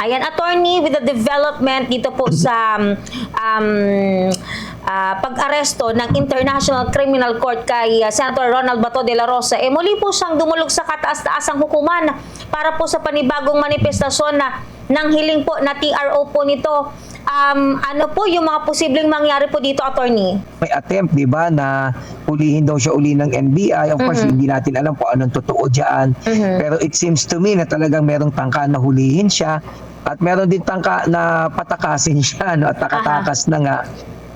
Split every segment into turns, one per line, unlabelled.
Ayan, attorney, with the development dito po sa pag-aresto ng International Criminal Court kay Senator Ronald Bato de la Rosa, muli po siyang dumulog sa kataas-taasang hukuman para po sa panibagong manifestasyon na ng hiling po na TRO po nito. Ano po yung mga posibleng mangyari po dito, attorney?
May attempt, di ba, na hulihin daw siya uli ng NBI. Of course, hindi natin alam kung anong totoo dyan. Pero it seems to me na talagang merong tangka na hulihin siya at meron din tangka na patakasin siya, no, at nakatakas na nga.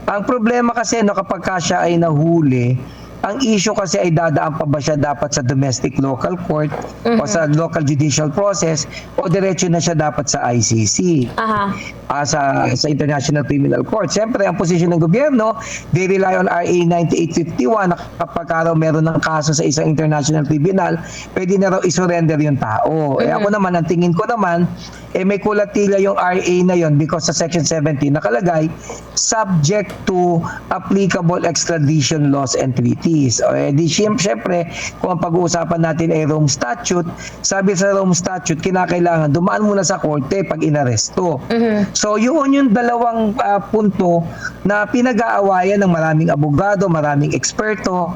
Ang problema kasi, no, kapag siya ay nahuli, ang issue kasi ay dadaan pa ba siya dapat sa domestic local court o sa local judicial process o diretso na siya dapat sa ICC, sa International Criminal Court. Siyempre, ang posisyon ng gobyerno, they rely on RA 9851 na kapag araw meron ng kaso sa isang international tribunal, pwede na raw isurrender yung tao. Ako naman, ang tingin ko naman, may kulatila yung RA na yon because sa Section 17 nakalagay, subject to applicable extradition laws and treaties. Di siyempre, kung ang pag-uusapan natin ay Rome Statute, sabi sa Rome Statute, kinakailangan dumaan muna sa korte pag inaresto. So yun yung dalawang punto na pinag-aawayan ng maraming abogado, maraming eksperto.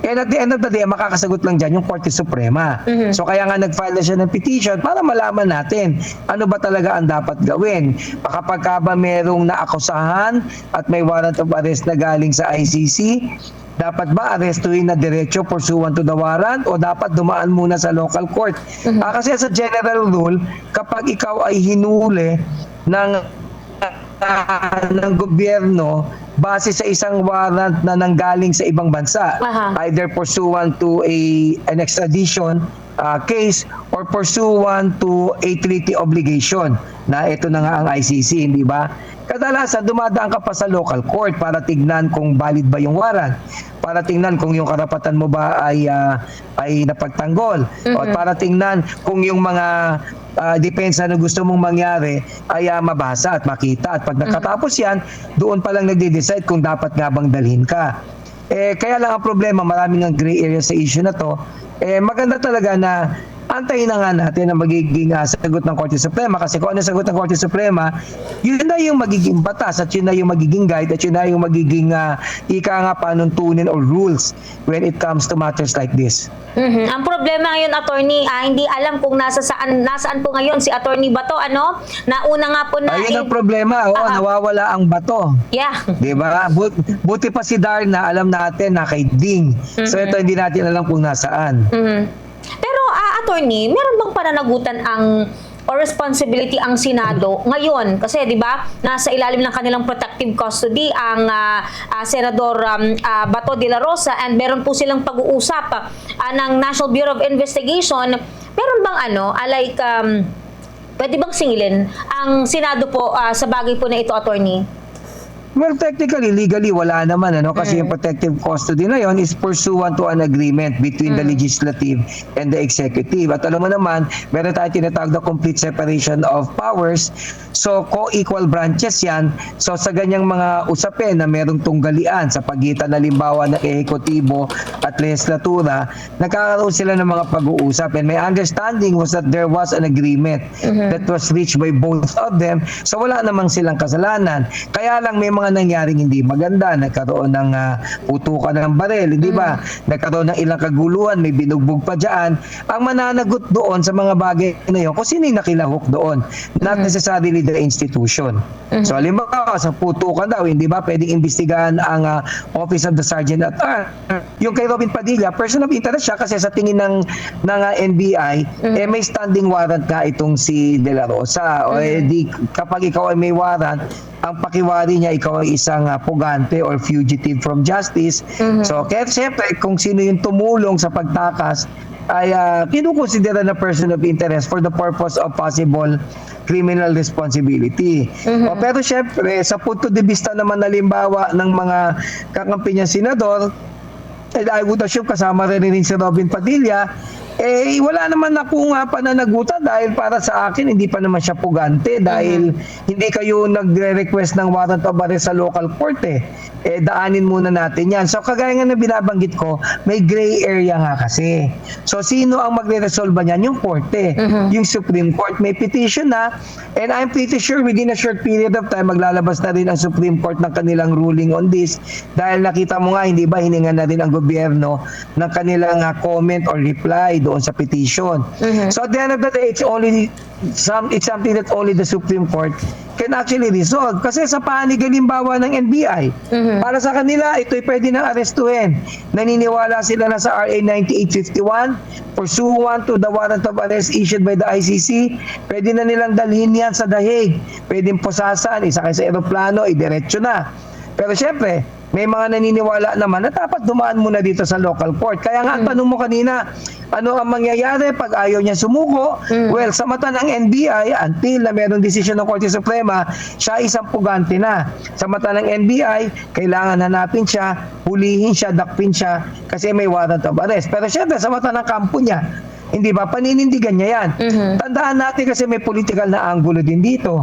And at the end of the day, makakasagot lang dyan yung Korte Suprema. So kaya nga nag-file na siya ng petition para malaman natin ano ba talaga ang dapat gawin. Kapag ba merong naakusahan at may warrant of arrest na galing sa ICC, dapat ba arestuhin na diretso pursuant to the warrant o dapat dumaan muna sa local court? Kasi sa general rule, kapag ikaw ay hinuli ng gobyerno base sa isang warrant na nanggaling sa ibang bansa, either pursuant to an extradition case or pursuant to a treaty obligation na ito na nga ang ICC, hindi ba? Kadalasan dumadaan ka pa sa local court para tignan kung valid ba yung warrant, para tingnan kung yung karapatan mo ba ay napagtanggol, o para tingnan kung yung mga depensa na gusto mong mangyari ay mabasa at makita. At pag nakatapos yan, doon pa lang nagde-decide kung dapat nga bang dalhin ka. Kaya lang ang problema, maraming ang gray area sa issue na to. Maganda talaga na antayin na nga natin ang magiging sagot ng Korte Suprema, kasi kung ano sagot ng Korte Suprema, yun na yung magiging batas at yun na yung magiging guide at yun na yung magiging panuntunin or rules when it comes to matters like this.
Ang problema ngayon, attorney, hindi alam kung nasaan po ngayon si Attorney Bato, ano? Nauna nga po na...
Ayun ang problema, nawawala ang Bato.
Yeah.
Diba? Buti pa si Darna, alam natin na kay Ding. So ito hindi natin alam kung nasaan.
Pero attorney, meron bang pananagutan or responsibility ang Senado ngayon? Kasi 'di ba, nasa ilalim ng kanilang protective custody ang Senador Bato de la Rosa, and meron po silang pag-uusap ng National Bureau of Investigation. Meron bang pwede bang singilin ang Senado po sa bagay po na ito, attorney?
Well, technically, legally, wala naman, kasi yung protective custody na yon is pursuant to an agreement between the legislative and the executive. At alam mo naman, meron tayo tinatawag na complete separation of powers. So, co-equal branches yan. So, sa ganyang mga usapin na merong tunggalian sa pagitan, halimbawa, ng ehekutibo at legislatura, nagkakaroon sila ng mga pag-uusap. And my understanding was that there was an agreement that was reached by both of them. So, wala namang silang kasalanan. Kaya lang may mga nangyaring hindi maganda, nagkaroon ng putukan ng barel, hindi ba? Nagkaroon ng ilang kaguluhan, may binugbog pa dyan. Ang mananagot doon sa mga bagay na yun, kung sino yung nakilahok doon, not necessarily the institution. So, halimbawa, sa putukan daw, hindi ba pwedeng imbestigahan ang Office of the Sergeant at Arms. Yung kay Robin Padilla, person of interest siya kasi sa tingin ng NBI, may standing warrant nga itong si De La Rosa. O kapag ikaw ay may warrant, ang pakiwari niya, ikaw ay isang pugante or fugitive from justice. So, kaya siyempre, kung sino yung tumulong sa pagtakas, ay kinukonsidera na person of interest for the purpose of possible criminal responsibility. Pero siyempre, sa punto de vista naman halimbawa ng mga kakampi niyang senador, I would assume kasama rin si Robin Padilla, wala naman akong pananagutan dahil para sa akin hindi pa naman siya pugante dahil hindi kayo nagre-request ng warrant of arrest sa local court daanin muna natin yan. So kagaya nga na binabanggit ko, may gray area nga kasi. So sino ang magre-resolve niyan? Yung korte, yung Supreme Court. May petition na and I'm pretty sure within a short period of time maglalabas na rin ang Supreme Court ng kanilang ruling on this dahil nakita mo nga hindi ba hininga na rin ang gobyerno ng kanilang comment or reply doon sa petition. So at the end of the day, it's something that only the Supreme Court can actually resolve. Kasi sa panig halimbawa ng NBI, para sa kanila, ito'y pwede nang arestuhin. Naniniwala sila na sa RA 9851, pursuant to the warrant of arrest issued by the ICC, pwede na nilang dalhin yan sa The Hague. Pwedeng posasan, isakay sa eroplano, idiretso na. Pero syempre, may mga naniniwala naman na dapat dumaan muna dito sa local court. Kaya nga, ang tanong mo kanina, ano ang mangyayari pag ayaw niya sumuko? Well, sa mata ng NBI, until na mayroong desisyon ng Korte Suprema, siya isang pugante na. Sa mata ng NBI, kailangan hanapin siya, hulihin siya, dakpin siya, kasi may warrant of arrest. Pero syempre, sa mata ng kampo niya, hindi ba? Paninindigan niya yan. Tandaan natin kasi may political na angulo din dito.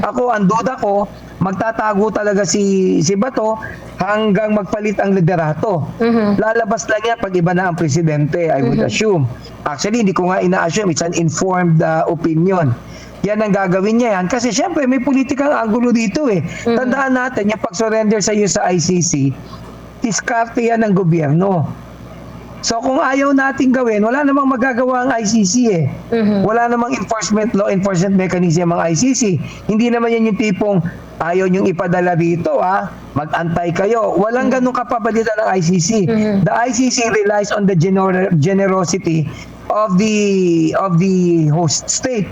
Ako, ang duda ko, magtatago talaga si Bato hanggang magpalit ang liderato. Lalabas lang yan pag iba na ang presidente, I would assume. Actually, hindi ko nga ina-assume. It's an informed opinion. Yan ang gagawin niya yan. Kasi syempre, may political angulo dito Tandaan natin, yung pag-surrender sa iyo sa ICC, diskarte yan ng gobyerno. So kung ayaw nating gawin, wala namang magagawa ang ICC Wala namang law enforcement mechanism ang ICC. Hindi naman yan yung tipong ayaw niyong ipadala dito mag-antay kayo. Walang ganong kapabilidad ng ICC. The ICC relies on the generosity of the host state.